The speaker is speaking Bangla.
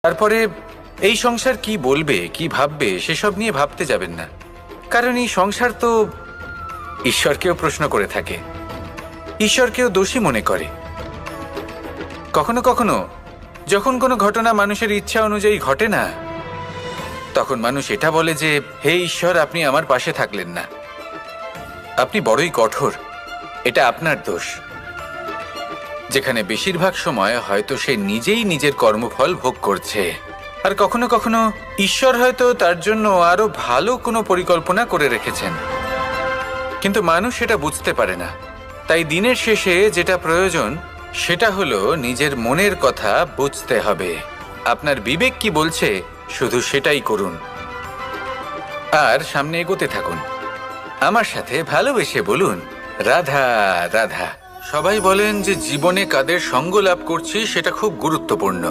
তারপরে এই সংসার কি বলবে, কি ভাববে সেসব নিয়ে ভাবতে যাবেন না। কারণ এই সংসার তো ঈশ্বরকেও প্রশ্ন করে থাকে, ঈশ্বরকেও দোষী মনে করে। কখনো কখনো যখন কোনো ঘটনা মানুষের ইচ্ছা অনুযায়ী ঘটে না, তখন মানুষ এটা বলে যে হে ঈশ্বর, আপনি আমার পাশে থাকলেন না, আপনি বড়ই কঠোর, এটা আপনার দোষ। যেখানে বেশিরভাগ সময় হয়তো সে নিজেই নিজের কর্মফল ভোগ করছে, আর কখনো কখনো ঈশ্বর হয়তো তার জন্য আরো ভালো কোনো পরিকল্পনা করে রেখেছেন, কিন্তু মানুষ সেটা বুঝতে পারে না। তাই দিনের শেষে যেটা প্রয়োজন সেটা হলো নিজের মনের কথা বুঝতে হবে। আপনার বিবেক কি বলছে শুধু সেটাই করুন, আর সামনে এগোতে থাকুন। আমার সাথে ভালোবেসে বলুন, রাধা রাধা। সবাই বলেন যে জীবনে কাদের সঙ্গ লাভ করছি সেটা খুব গুরুত্বপূর্ণ।